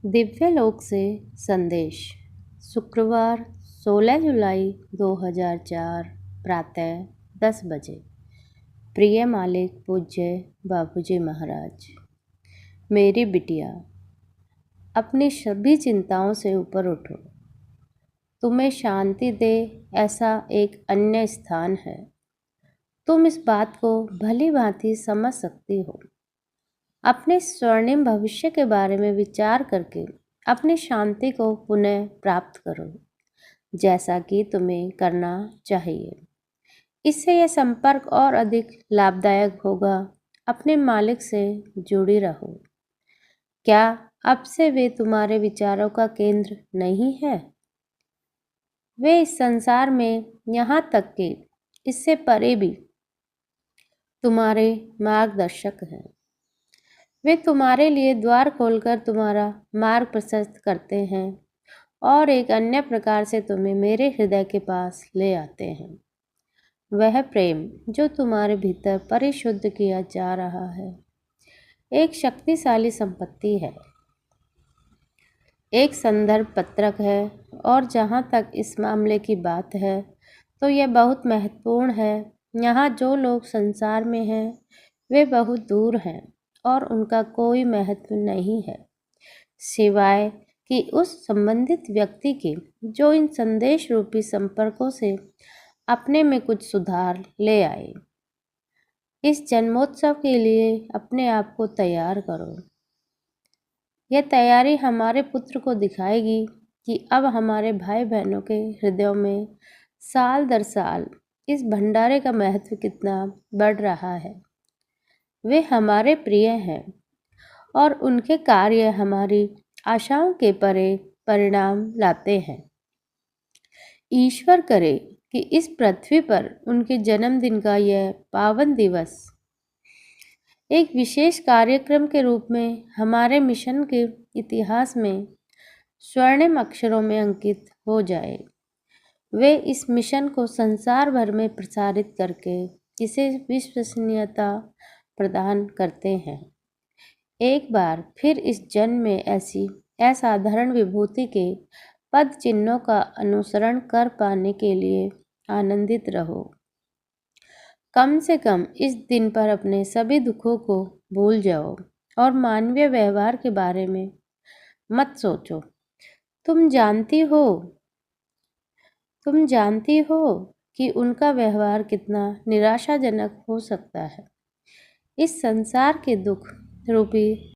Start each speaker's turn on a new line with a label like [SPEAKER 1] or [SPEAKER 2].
[SPEAKER 1] दिव्यलोक से संदेश। शुक्रवार 16 जुलाई 2004 प्रातः 10 बजे। प्रिय मालिक पूज्य बाबूजी महाराज, मेरी बिटिया, अपनी सभी चिंताओं से ऊपर उठो। तुम्हें शांति दे ऐसा एक अन्य स्थान है। तुम इस बात को भली भांति समझ सकती हो। अपने स्वर्णिम भविष्य के बारे में विचार करके अपनी शांति को पुनः प्राप्त करो, जैसा कि तुम्हें करना चाहिए। इससे यह संपर्क और अधिक लाभदायक होगा। अपने मालिक से जुड़ी रहो। क्या अब से वे तुम्हारे विचारों का केंद्र नहीं है? वे इस संसार में, यहाँ तक कि इससे परे भी, तुम्हारे मार्गदर्शक हैं। वे तुम्हारे लिए द्वार खोलकर तुम्हारा मार्ग प्रशस्त करते हैं और एक अन्य प्रकार से तुम्हें मेरे हृदय के पास ले आते हैं। वह प्रेम जो तुम्हारे भीतर परिशुद्ध किया जा रहा है एक शक्तिशाली संपत्ति है, एक संदर्भ पत्रक है। और जहाँ तक इस मामले की बात है तो यह बहुत महत्वपूर्ण है। यहाँ जो लोग संसार में हैं वे बहुत दूर हैं और उनका कोई महत्व नहीं है, सिवाय कि उस संबंधित व्यक्ति के जो इन संदेश रूपी संपर्कों से अपने में कुछ सुधार ले आए। इस जन्मोत्सव के लिए अपने आप को तैयार करो। यह तैयारी हमारे पुत्र को दिखाएगी कि अब हमारे भाई बहनों के हृदयों में साल दर साल इस भंडारे का महत्व कितना बढ़ रहा है। वे हमारे प्रिय हैं और उनके कार्य हमारी आशाओं के परे परिणाम लाते हैं। ईश्वर करे कि इस पृथ्वी पर उनके जन्मदिन का यह पावन दिवस एक विशेष कार्यक्रम के रूप में हमारे मिशन के इतिहास में स्वर्णिम अक्षरों में अंकित हो जाए। वे इस मिशन को संसार भर में प्रसारित करके इसे विश्वसनीयता प्रदान करते हैं। एक बार फिर इस जन्म में ऐसी असाधारण विभूति के पद चिन्हों का अनुसरण कर पाने के लिए आनंदित रहो। कम से कम इस दिन पर अपने सभी दुखों को भूल जाओ और मानवीय व्यवहार के बारे में मत सोचो। तुम जानती हो कि उनका व्यवहार कितना निराशाजनक हो सकता है। इस संसार के दुख रूपी